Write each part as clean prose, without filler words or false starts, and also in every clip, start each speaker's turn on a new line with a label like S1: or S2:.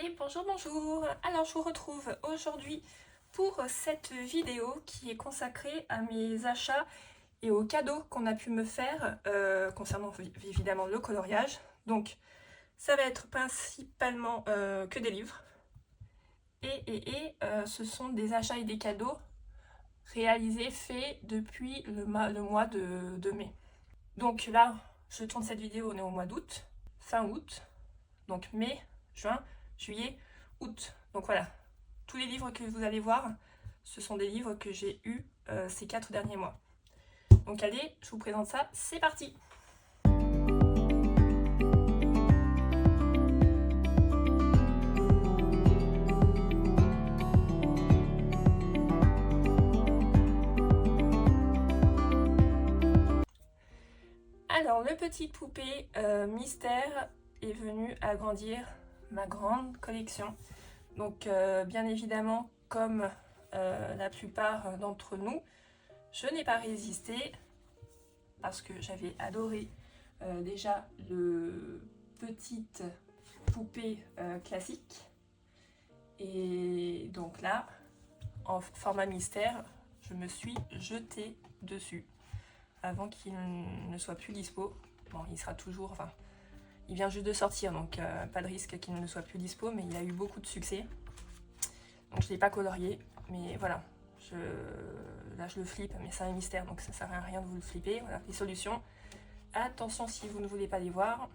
S1: Et bonjour, bonjour. Alors je vous retrouve aujourd'hui pour cette vidéo qui est consacrée à mes achats et aux cadeaux qu'on a pu me faire concernant évidemment le coloriage. Donc ça va être principalement que des livres et ce sont des achats et des cadeaux réalisés, faits depuis le mois de mai. Donc là, je tourne cette vidéo, on est au mois d'août, fin août, donc mai, juin, juillet, août. Donc voilà, tous les livres que vous allez voir, ce sont des livres que j'ai eus ces 4 derniers mois. Donc allez, je vous présente ça, c'est parti! Alors, le petit poupée mystère est venu agrandir ma grande collection. Donc, bien évidemment, comme la plupart d'entre nous, je n'ai pas résisté parce que j'avais adoré déjà le petite poupée classique. Et donc là, en format mystère, je me suis jetée dessus avant qu'il ne soit plus dispo. Bon, il sera toujours, enfin, il vient juste de sortir, donc pas de risque qu'il ne soit plus dispo, mais il a eu beaucoup de succès. Donc je ne l'ai pas colorié, mais voilà. Là je le flippe, mais c'est un mystère, donc ça ne sert à rien de vous le flipper. Voilà, les solutions. Attention si vous ne voulez pas les voir.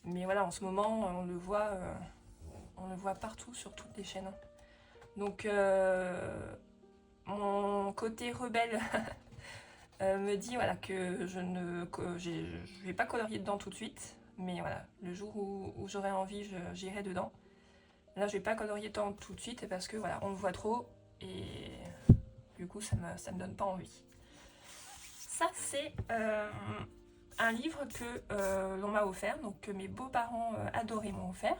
S1: Mais voilà, en ce moment, on le voit partout sur toutes les chaînes. Donc mon côté rebelle me dit voilà, que je ne vais pas colorier dedans tout de suite, mais voilà, le jour où j'aurai envie, j'irai dedans. Là, je vais pas colorier dedans tout de suite parce que voilà, on le voit trop et du coup, ça me donne pas envie. Ça, c'est un livre que l'on m'a offert, donc que mes beaux-parents adorés m'ont offert.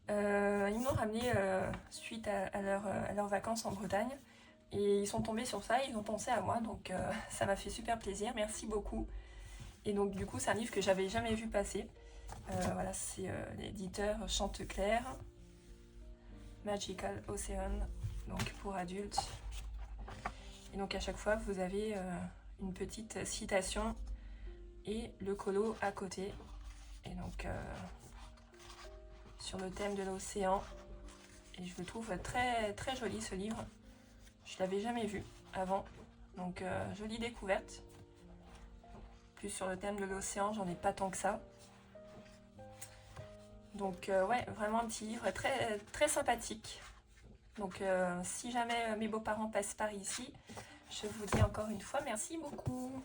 S1: Ils m'ont ramené suite à leurs vacances en Bretagne. Et ils sont tombés sur ça, ils ont pensé à moi, donc ça m'a fait super plaisir, merci beaucoup. Et donc du coup c'est un livre que j'avais jamais vu passer. Voilà, c'est l'éditeur Chanteclair, Magical Ocean, donc pour adultes. Et donc à chaque fois vous avez une petite citation et le colo à côté. Et donc sur le thème de l'océan. Et je le trouve très très joli ce livre. Je l'avais jamais vu avant, donc jolie découverte. Plus sur le thème de l'océan, j'en ai pas tant que ça. Donc ouais, vraiment un petit livre très, très sympathique. Donc si jamais mes beaux-parents passent par ici, je vous dis encore une fois merci beaucoup.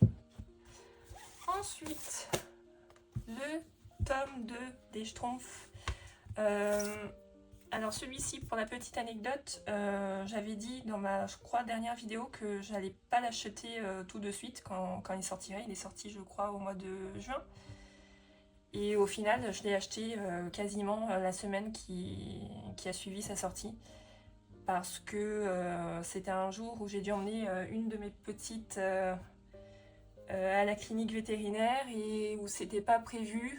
S1: Ensuite, le tome 2 des Schtroumpfs. Alors celui-ci, pour la petite anecdote, j'avais dit dans ma, je crois, dernière vidéo que j'allais pas l'acheter tout de suite quand il sortirait. Il est sorti, je crois, au mois de juin. Et au final, je l'ai acheté quasiment la semaine qui a suivi sa sortie. Parce que c'était un jour où j'ai dû emmener une de mes petites à la clinique vétérinaire et où c'était pas prévu.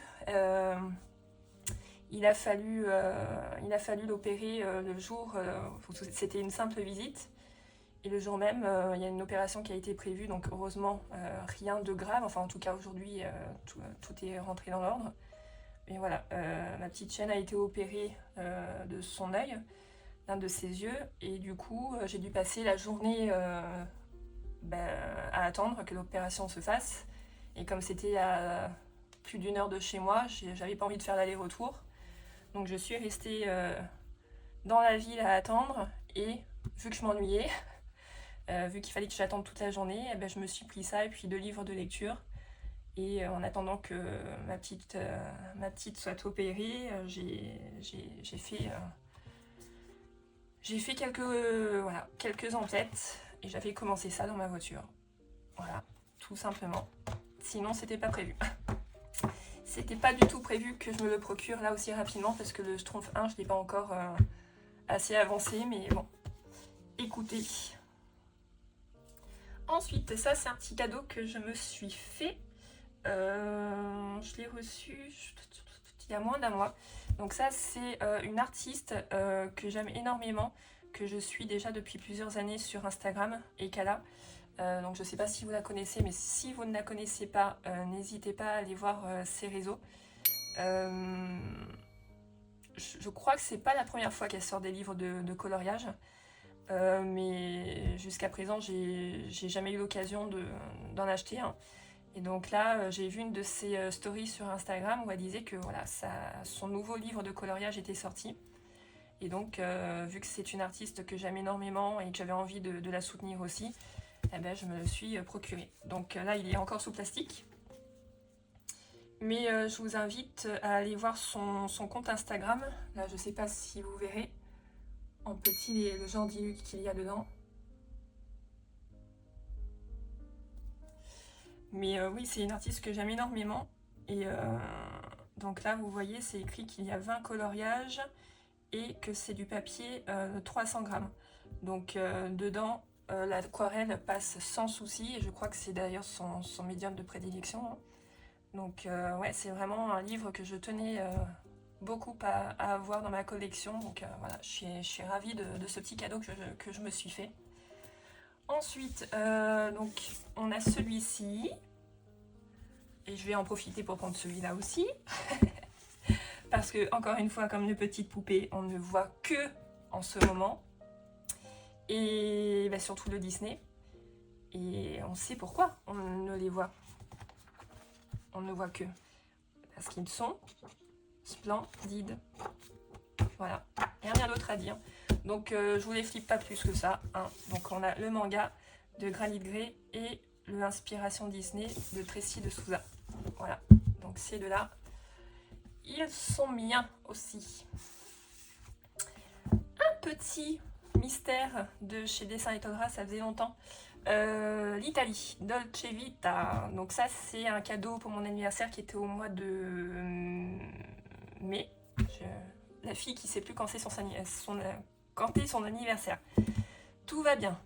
S1: Il a fallu l'opérer le jour, c'était une simple visite. Et le jour même, il y a une opération qui a été prévue, donc heureusement, rien de grave. Enfin, en tout cas, aujourd'hui, tout est rentré dans l'ordre. Mais voilà, ma petite chienne a été opérée de son œil, d'un de ses yeux. Et du coup, j'ai dû passer la journée à attendre que l'opération se fasse. Et comme c'était à plus d'1 heure de chez moi, j'avais pas envie de faire l'aller-retour. Donc je suis restée dans la ville à attendre et vu que je m'ennuyais, vu qu'il fallait que j'attende toute la journée, eh ben, je me suis pris ça et puis 2 livres de lecture. Et en attendant que ma petite soit opérée, j'ai fait quelques emplettes et j'avais commencé ça dans ma voiture. Voilà, tout simplement. Sinon, c'était pas prévu. C'était pas du tout prévu que je me le procure là aussi rapidement parce que le Schtroumpf 1, je l'ai pas encore assez avancé, mais bon, écoutez. Ensuite, ça c'est un petit cadeau que je me suis fait. Je l'ai reçu il y a moins d'1 mois. Donc ça, c'est une artiste que j'aime énormément, que je suis déjà depuis plusieurs années sur Instagram, Ekala. Donc je ne sais pas si vous la connaissez, mais si vous ne la connaissez pas, n'hésitez pas à aller voir ses réseaux. Je crois que c'est pas la première fois qu'elle sort des livres de coloriage, mais jusqu'à présent, j'ai jamais eu l'occasion d'en acheter un. Et donc là, j'ai vu une de ses stories sur Instagram où elle disait que voilà, son nouveau livre de coloriage était sorti. Et donc, vu que c'est une artiste que j'aime énormément et que j'avais envie de la soutenir aussi, eh ben, je me le suis procuré. Donc là, il est encore sous plastique. Mais je vous invite à aller voir son compte Instagram. Là, je ne sais pas si vous verrez en petit le genre d'illusion qu'il y a dedans. Mais oui, c'est une artiste que j'aime énormément. Et donc là, vous voyez, c'est écrit qu'il y a 20 coloriages et que c'est du papier 300 grammes. Donc dedans, l'aquarelle passe sans souci. Et je crois que c'est d'ailleurs son médium de prédilection. Hein. Donc ouais, c'est vraiment un livre que je tenais beaucoup à avoir dans ma collection. Donc voilà, je suis ravie de ce petit cadeau que je me suis fait. Ensuite, donc, on a celui-ci. Et je vais en profiter pour prendre celui-là aussi. Parce que, encore une fois, comme une petite poupée, on ne voit que en ce moment. Et bah, surtout le Disney. Et on sait pourquoi on ne les voit. On ne voit que. Parce qu'ils sont splendides. Voilà. Il n'y a rien d'autre à dire. Donc, je vous les flippe pas plus que ça. Hein. Donc, on a le manga de Granit Grey et l'inspiration Disney de Tracy de Souza. Voilà. Donc, ces deux-là, ils sont miens aussi. Un petit mystère de chez Dessin et Todra, ça faisait longtemps. L'Italie, Dolce Vita. Donc ça, c'est un cadeau pour mon anniversaire qui était au mois de mai. La fille qui ne sait plus quand c'est son anniversaire. Tout va bien.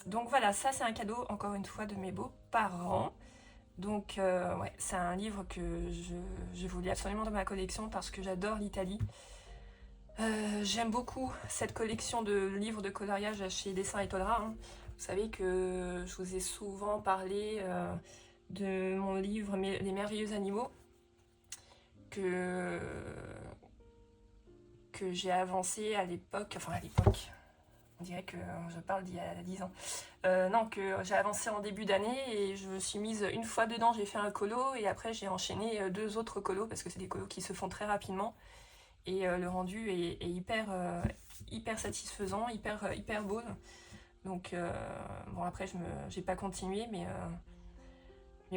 S1: Donc voilà, ça c'est un cadeau, encore une fois, de mes beaux-parents. Donc ouais, c'est un livre que je voulais absolument dans ma collection parce que j'adore l'Italie. J'aime beaucoup cette collection de livres de coloriage chez Dessin et Todra. Hein. Vous savez que je vous ai souvent parlé de mon livre Les merveilleux animaux que j'ai avancé à l'époque, enfin à l'époque, on dirait que je parle d'il y a 10 ans. Non, que j'ai avancé en début d'année et je me suis mise une fois dedans, j'ai fait un colo et après j'ai enchaîné 2 autres colos parce que c'est des colos qui se font très rapidement. Et le rendu est hyper satisfaisant, hyper beau. Donc, bon, après, j'ai pas continué, mais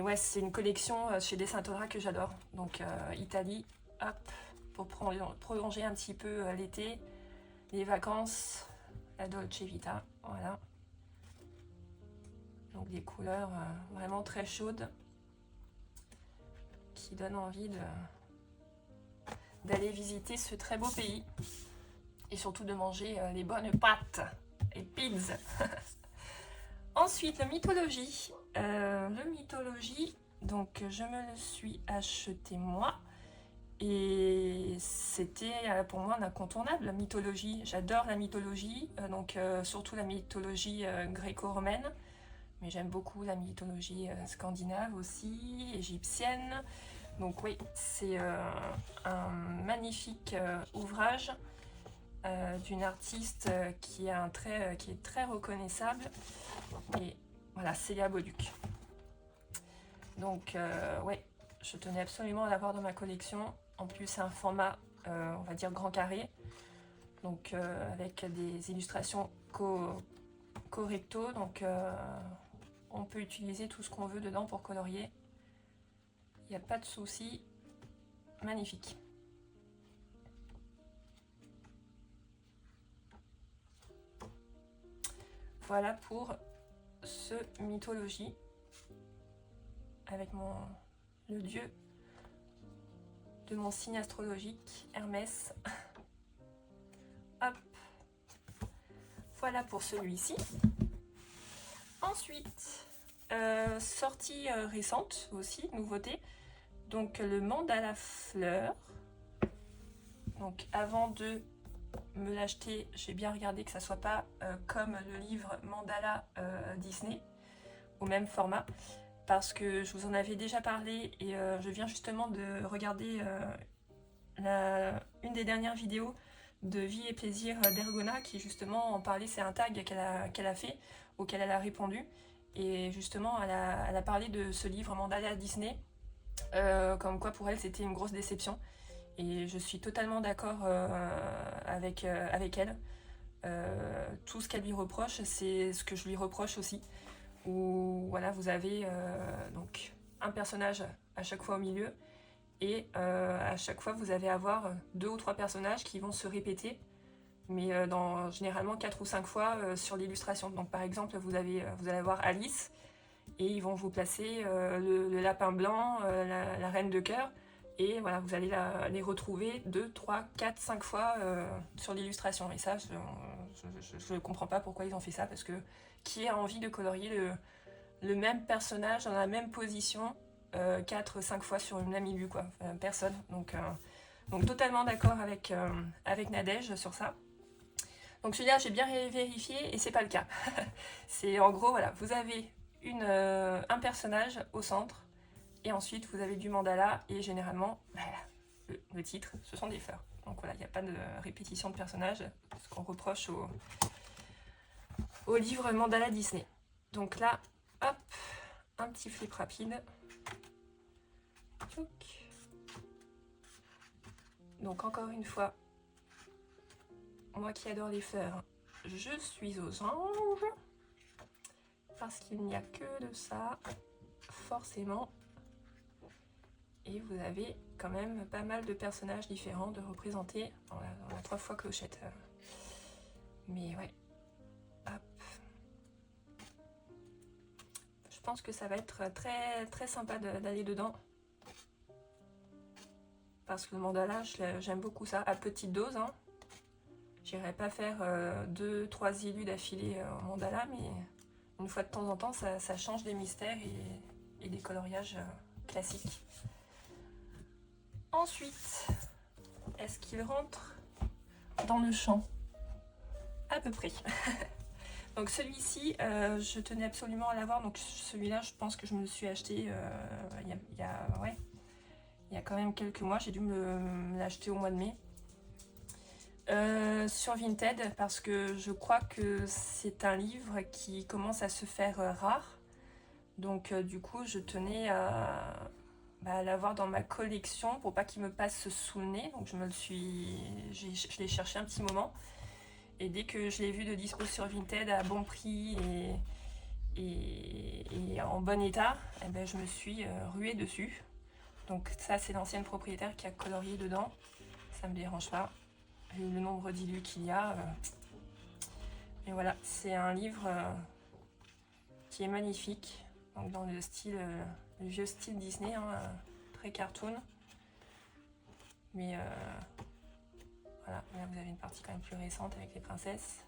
S1: ouais, c'est une collection chez Dessin Todra que j'adore. Donc, Italie, hop, pour prolonger un petit peu l'été, les vacances, la Dolce Vita, voilà. Donc, des couleurs vraiment très chaudes qui donnent envie d'aller visiter ce très beau pays et surtout de manger les bonnes pâtes et pizzas. Ensuite, le mythologie. Donc je me le suis acheté moi et c'était pour moi un incontournable, la mythologie. J'adore la mythologie, surtout la mythologie gréco-romaine, mais j'aime beaucoup la mythologie scandinave aussi, égyptienne. Donc oui, c'est un magnifique ouvrage d'une artiste qui est très reconnaissable. Et voilà, Célia Beauduc. Donc ouais, je tenais absolument à l'avoir dans ma collection. En plus, c'est un format, on va dire, grand carré. Donc avec des illustrations correcto. Donc on peut utiliser tout ce qu'on veut dedans pour colorier. Il n'y a pas de souci. Magnifique. Voilà pour ce mythologie avec le dieu de mon signe astrologique, Hermès. Hop. Voilà pour celui-ci. Ensuite, sortie récente aussi, nouveauté. Donc le mandala fleur. Donc avant de me l'acheter, j'ai bien regardé que ça soit pas comme le livre Mandala Disney, au même format, parce que je vous en avais déjà parlé et je viens justement de regarder une des dernières vidéos de Vie et Plaisir d'Ergona qui justement en parlait. C'est un tag qu'elle a fait, auquel elle a répondu, et justement elle a parlé de ce livre Mandala Disney, comme quoi pour elle c'était une grosse déception, et je suis totalement d'accord avec elle. Tout ce qu'elle lui reproche, c'est ce que je lui reproche aussi, où voilà, vous avez donc un personnage à chaque fois au milieu, et à chaque fois vous allez avoir 2 ou 3 personnages qui vont se répéter, mais généralement 4 ou 5 fois sur l'illustration. Donc par exemple vous allez avoir Alice, et ils vont vous placer le lapin blanc, la reine de cœur, et voilà, vous allez les retrouver 2, 3, 4, 5 fois sur l'illustration. Et ça, je ne comprends pas pourquoi ils ont fait ça, parce que qui a envie de colorier le même personnage dans la même position 4, 5 fois sur une même illu, quoi. Personne. Donc totalement d'accord avec Nadège sur ça. Donc celui-là, j'ai bien vérifié et c'est pas le cas. C'est en gros, voilà, vous avez un personnage au centre, et ensuite vous avez du mandala, et généralement le titre, ce sont des fleurs. Donc voilà, il n'y a pas de répétition de personnages, ce qu'on reproche au livre Mandala Disney. Donc là, hop, un petit flip rapide. Donc encore une fois, moi qui adore les fleurs, je suis aux anges, parce qu'il n'y a que de ça, forcément. Et vous avez quand même pas mal de personnages différents de représenter. On a 3 fois Clochette. Mais ouais. Hop. Je pense que ça va être très, très sympa d'aller dedans. Parce que le mandala, j'aime beaucoup ça. À petite dose, hein. J'irai pas faire 2-3 illus d'affilée en mandala, mais une fois de temps en temps, ça change des mystères et des coloriages classiques. Ensuite, est-ce qu'il rentre dans le champ? À peu près. Donc celui-ci, je tenais absolument à l'avoir. Donc celui-là, je pense que je me le suis acheté il y a quand même quelques mois. J'ai dû me l'acheter au mois de mai. Sur Vinted, parce que je crois que c'est un livre qui commence à se faire rare. Donc du coup, je tenais à l'avoir dans ma collection pour pas qu'il me passe sous le nez. Donc je l'ai cherché un petit moment, et dès que je l'ai vu de dispo sur Vinted à bon prix et en bon état, eh ben, je me suis ruée dessus. Donc ça, c'est l'ancienne propriétaire qui a colorié dedans, ça me dérange pas vu le nombre d'illus qu'il y a. Et voilà, c'est un livre qui est magnifique, donc dans le style le vieux style Disney, hein, très cartoon, mais voilà, là vous avez une partie quand même plus récente avec les princesses.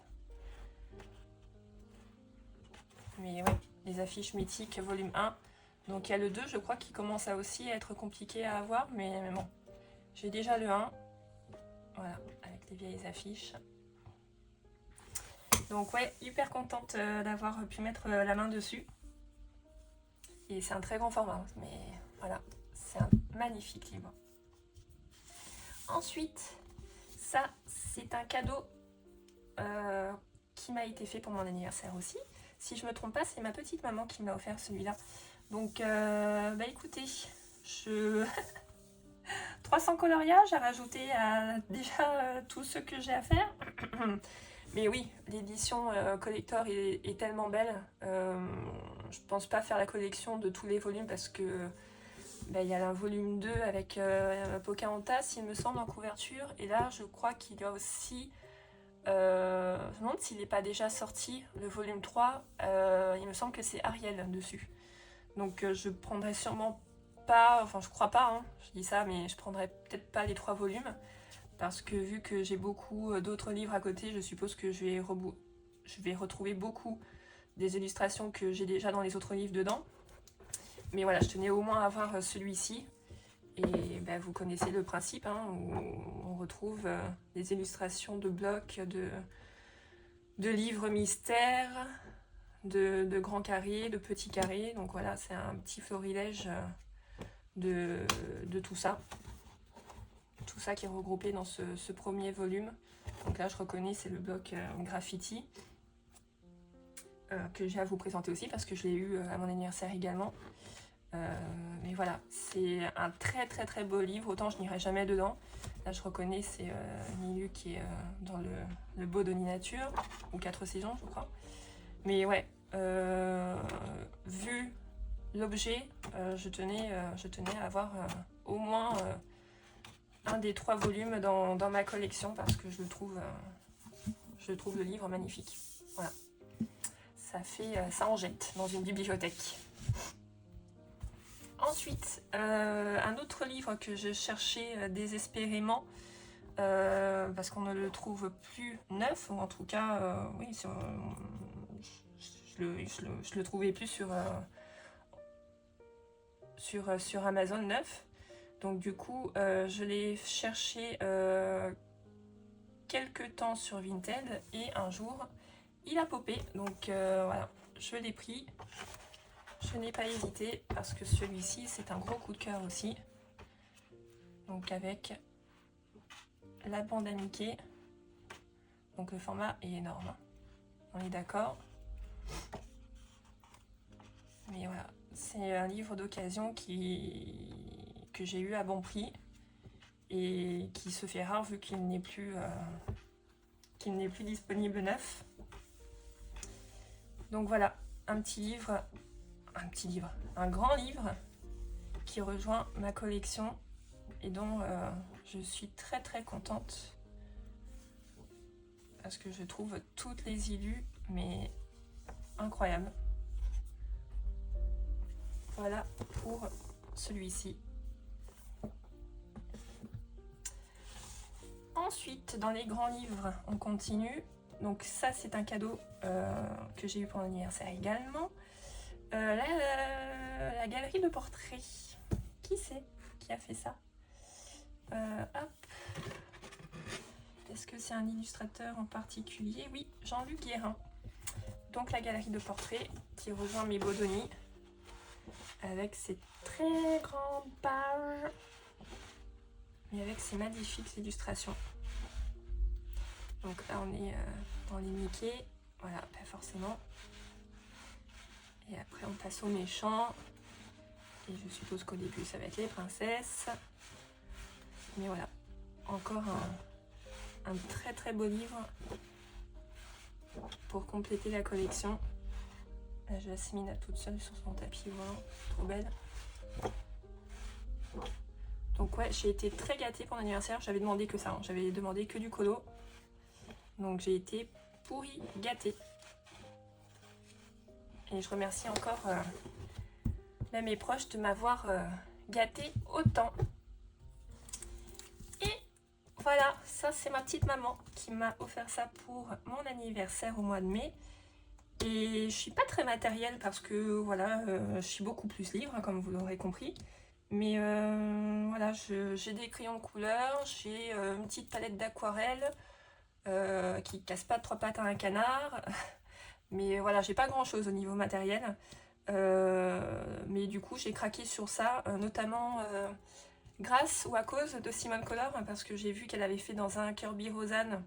S1: Mais ouais, les affiches mythiques volume 1. Donc il y a le 2, je crois, qui commence à aussi être compliqué à avoir, mais bon, j'ai déjà le 1, voilà, avec les vieilles affiches. Donc ouais, hyper contente d'avoir pu mettre la main dessus. Et c'est un très grand format, mais voilà, c'est un magnifique livre. Ensuite, ça, c'est un cadeau qui m'a été fait pour mon anniversaire aussi. Si je me trompe pas, c'est ma petite maman qui m'a offert celui-là. Donc, écoutez, 300 coloriages à rajouter à déjà tout ce que j'ai à faire. Mais oui, l'édition collector est tellement belle. Je pense pas faire la collection de tous les volumes, parce que il y a un volume 2 avec Pocahontas, il me semble, en couverture. Et là, je crois qu'il y a aussi... je me demande s'il n'est pas déjà sorti, le volume 3. Il me semble que c'est Ariel dessus. Donc je prendrai sûrement pas... Enfin, je crois pas, hein, je dis ça, mais je prendrai peut-être pas les 3 volumes. Parce que vu que j'ai beaucoup d'autres livres à côté, je suppose que je vais retrouver beaucoup des illustrations que j'ai déjà dans les autres livres dedans. Mais voilà, je tenais au moins à avoir celui-ci. Et ben, vous connaissez le principe, hein, où on retrouve des illustrations de blocs, de livres mystères, de grands carrés, de petits carrés. Donc voilà, c'est un petit florilège de tout ça. Tout ça qui est regroupé dans ce premier volume. Donc là, je reconnais, c'est le bloc graffiti que j'ai à vous présenter aussi parce que je l'ai eu à mon anniversaire également. Mais voilà, c'est un très très très beau livre. Autant je n'irai jamais dedans. Là, je reconnais, c'est Nilu qui est dans le beau de Nature, ou 4 saisons, je crois. Mais ouais, vu l'objet, je tenais à avoir au moins un des 3 volumes dans ma collection parce que je trouve le livre magnifique. Voilà, ça en jette dans une bibliothèque. Ensuite, un autre livre que je cherchais désespérément parce qu'on ne le trouve plus neuf, ou en tout cas, oui, je le trouvais plus sur Amazon neuf. Donc du coup, je l'ai cherché quelques temps sur Vinted et un jour, il a popé. Donc voilà, je l'ai pris. Je n'ai pas hésité parce que celui-ci, c'est un gros coup de cœur aussi. Donc avec la bande à Mickey. Donc le format est énorme. On est d'accord. Mais voilà, c'est un livre d'occasion que j'ai eu à bon prix et qui se fait rare vu qu'il n'est plus disponible neuf. Donc voilà, un grand livre qui rejoint ma collection et dont je suis très très contente parce que je trouve toutes les illus mais incroyables. Voilà pour celui-ci. Ensuite, dans les grands livres, on continue. Donc ça, c'est un cadeau que j'ai eu pour mon anniversaire également. La galerie de portraits. Qui c'est qui a fait ça? Hop. Est-ce que c'est un illustrateur en particulier? Oui, Jean-Luc Guérin. Donc la galerie de portraits qui rejoint mes Bodoni avec ses très grandes pages et avec ses magnifiques illustrations. Donc là on est dans les Mickey, voilà, pas forcément. Et après on passe aux méchants. Et je suppose qu'au début ça va être les princesses. Mais voilà, encore un très très beau livre pour compléter la collection. La Jasmine à toute seule sur son tapis volant, trop belle. Donc ouais, j'ai été très gâtée pour l'anniversaire, j'avais demandé que ça, hein. J'avais demandé que du colo. Donc j'ai été pourrie gâtée. Et je remercie encore même mes proches de m'avoir gâtée autant. Et voilà, ça c'est ma petite maman qui m'a offert ça pour mon anniversaire au mois de mai. Et je suis pas très matérielle parce que voilà, je suis beaucoup plus livre, hein, comme vous l'aurez compris. Mais voilà, j'ai des crayons de couleur, j'ai une petite palette d'aquarelle qui casse pas 3 pattes à un canard. Mais voilà, j'ai pas grand chose au niveau matériel. Mais du coup, j'ai craqué sur ça, notamment grâce ou à cause de Simone Color, parce que j'ai vu qu'elle avait fait dans un Kirby Rosanne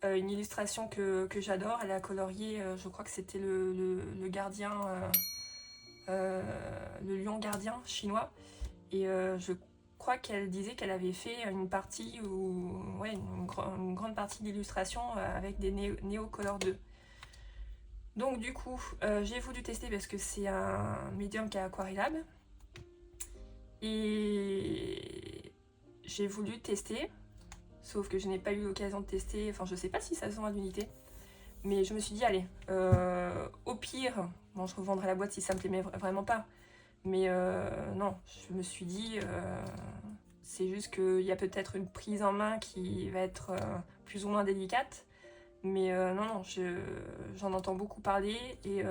S1: une illustration que j'adore. Elle a colorié, je crois que c'était le gardien, le lion gardien chinois. Et je crois qu'elle disait qu'elle avait fait une partie, ouais, une grande partie d'illustration avec des Neo Color 2. Donc du coup, j'ai voulu tester parce que c'est un médium qui est aquarellable. Et j'ai voulu tester, sauf que je n'ai pas eu l'occasion de tester, enfin je sais pas si ça se vend à l'unité. Mais je me suis dit, allez, au pire, bon je revendrai la boîte si ça me plaît vraiment pas. Mais non, je me suis dit, c'est juste qu'il y a peut-être une prise en main qui va être plus ou moins délicate. Mais non, j'en entends beaucoup parler et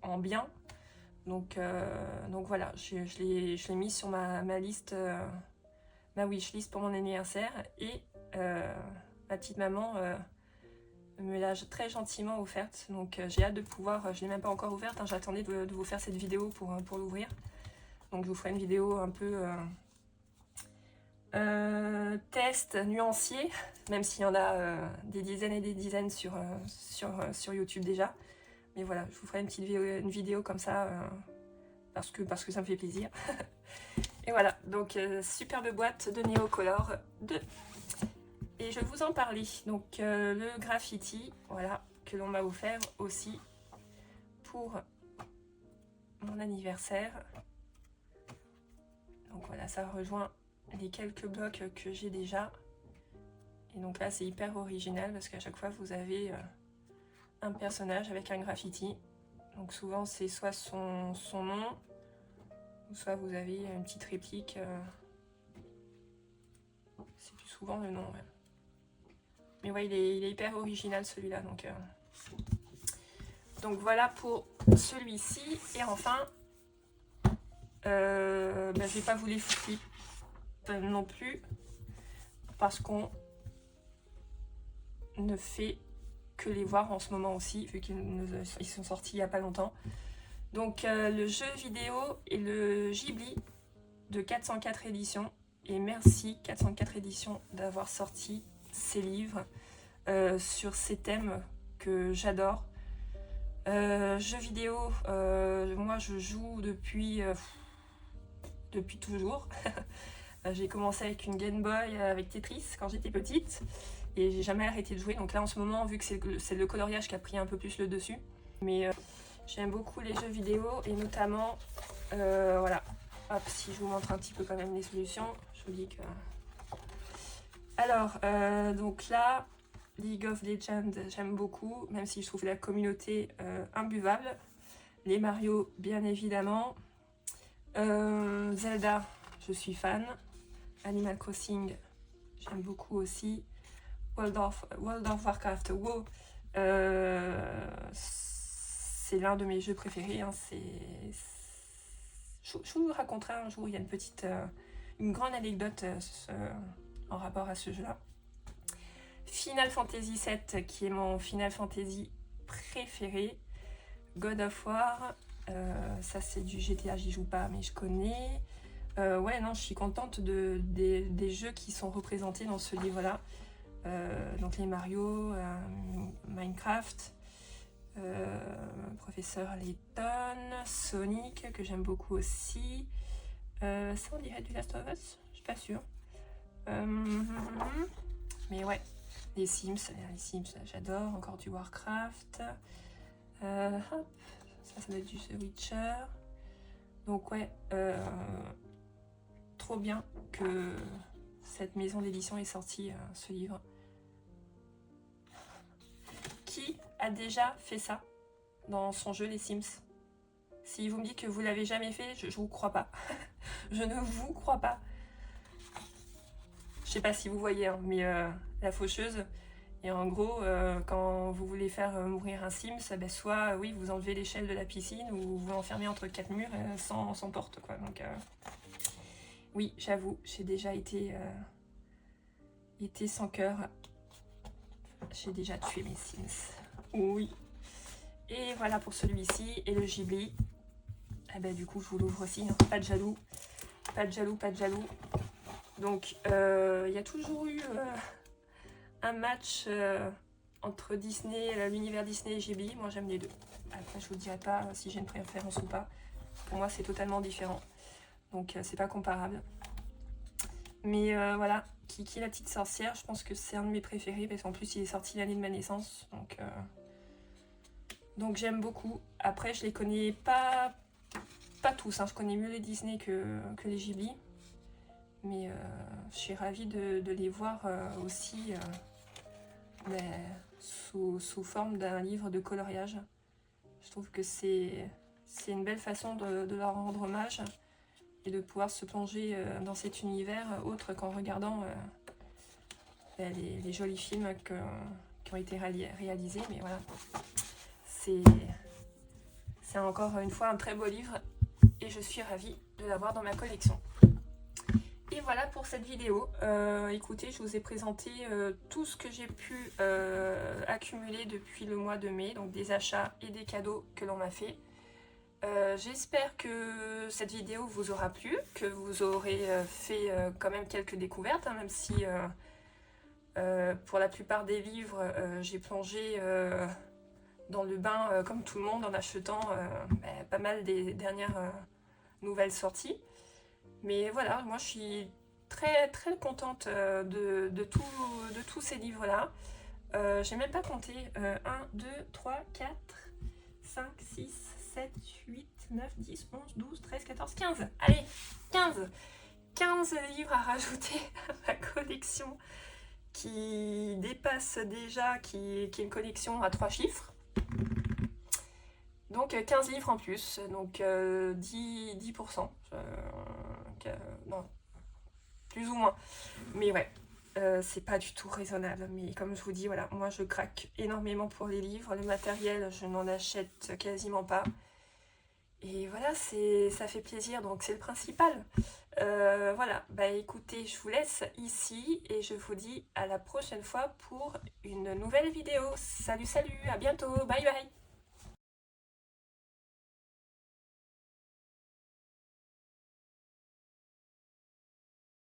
S1: en bien. Donc voilà, je l'ai mis sur ma liste, ma wishlist pour mon anniversaire. Et ma petite maman me l'a très gentiment offerte. Donc j'ai hâte de pouvoir, je ne l'ai même pas encore ouverte, hein, j'attendais de vous faire cette vidéo pour l'ouvrir. Donc je vous ferai une vidéo un peu test nuancier, même s'il y en a des dizaines et des dizaines sur YouTube déjà. Mais voilà, je vous ferai une vidéo comme ça, parce que ça me fait plaisir. Et voilà, donc superbe boîte de Neocolor 2. Et je vous en parlais, donc le graffiti, voilà, que l'on m'a offert aussi pour mon anniversaire. Donc voilà, ça rejoint les quelques blocs que j'ai déjà. Et donc là, c'est hyper original parce qu'à chaque fois, vous avez un personnage avec un graffiti. Donc souvent, c'est soit son nom, ou soit vous avez une petite réplique. C'est plus souvent le nom, ouais. Mais ouais, il est hyper original celui-là. Donc voilà pour celui-ci. Et enfin, je vais pas vous les foutre non plus, parce qu'on ne fait que les voir en ce moment aussi, vu qu'ils sont sortis il n'y a pas longtemps. Donc le jeu vidéo et le Ghibli de 404 éditions. Et merci 404 éditions d'avoir sorti ces livres sur ces thèmes que j'adore. Jeux vidéo, moi je joue depuis toujours. J'ai commencé avec une Game Boy avec Tetris quand j'étais petite et j'ai jamais arrêté de jouer. Donc là en ce moment, vu que c'est le coloriage qui a pris un peu plus le dessus, mais j'aime beaucoup les jeux vidéo et notamment, voilà, hop, si je vous montre un petit peu quand même les solutions, je vous dis que... Alors, donc là, League of Legends, j'aime beaucoup, même si je trouve la communauté imbuvable. Les Mario, bien évidemment. Zelda, je suis fan. Animal Crossing, j'aime beaucoup aussi. World of Warcraft, WoW, c'est l'un de mes jeux préférés. Hein, je vous raconterai un jour, il y a une grande anecdote en rapport à ce jeu-là. Final Fantasy VII, qui est mon Final Fantasy préféré. God of War, ça c'est du GTA, j'y joue pas, mais je connais. Ouais, non, je suis contente des jeux qui sont représentés dans ce livre-là. Donc les Mario, Minecraft, Professeur Layton, Sonic, que j'aime beaucoup aussi. Ça, on dirait du Last of Us, je suis pas sûre. Mais ouais, les Sims, j'adore. Encore du Warcraft. Hop, ça doit être du The Witcher. Donc ouais, trop bien que cette maison d'édition ait sorti ce livre. Qui a déjà fait ça dans son jeu Les Sims? Si vous me dites que vous l'avez jamais fait, je vous crois pas. Je ne vous crois pas. Je sais pas si vous voyez, hein, mais la faucheuse. Et en gros, quand vous voulez faire mourir un Sims, soit oui, vous enlevez l'échelle de la piscine ou vous l'enfermez entre 4 murs sans porte, quoi. Donc oui, j'avoue, j'ai déjà été sans cœur. J'ai déjà tué mes Sims. Oui. Et voilà pour celui-ci. Et le Ghibli. Du coup, je vous l'ouvre aussi. Hein. Pas de jaloux. Pas de jaloux, pas de jaloux. Donc, il y a toujours eu un match entre Disney, l'univers Disney et Ghibli. Moi, j'aime les deux. Après, je vous dirai pas si j'ai une préférence ou pas. Pour moi, c'est totalement différent. Donc, c'est pas comparable. Mais voilà, Kiki la petite sorcière, je pense que c'est un de mes préférés parce qu'en plus, il est sorti l'année de ma naissance. Donc j'aime beaucoup. Après, je les connais pas tous. Hein. Je connais mieux les Disney que les Ghibli. Mais je suis ravie de les voir aussi sous forme d'un livre de coloriage. Je trouve que c'est une belle façon de leur rendre hommage et de pouvoir se plonger dans cet univers autre qu'en regardant les jolis films qui ont été réalisés. Mais voilà, c'est C'est encore une fois un très beau livre et je suis ravie de l'avoir dans ma collection. Et voilà pour cette vidéo. Écoutez, je vous ai présenté tout ce que j'ai pu accumuler depuis le mois de mai, donc des achats et des cadeaux que l'on m'a fait. J'espère que cette vidéo vous aura plu, que vous aurez fait quand même quelques découvertes, hein, même si pour la plupart des livres, j'ai plongé dans le bain comme tout le monde en achetant pas mal des dernières nouvelles sorties. Mais voilà, moi je suis très très contente de tous ces livres-là. J'ai même pas compté 1, 2, 3, 4, 5, 6, 7, 8, 9, 10, 11, 12, 13, 14, 15. Allez, 15 livres à rajouter à ma collection qui dépasse déjà, qui est une collection à 3 chiffres. Donc 15 livres en plus, donc 10%. Non, plus ou moins. Mais ouais, c'est pas du tout raisonnable. Mais comme je vous dis, voilà, moi je craque énormément pour les livres. Le matériel, je n'en achète quasiment pas. Et voilà, ça fait plaisir, donc c'est le principal. Voilà, bah écoutez, je vous laisse ici et je vous dis à la prochaine fois pour une nouvelle vidéo. Salut, salut, à bientôt, bye bye.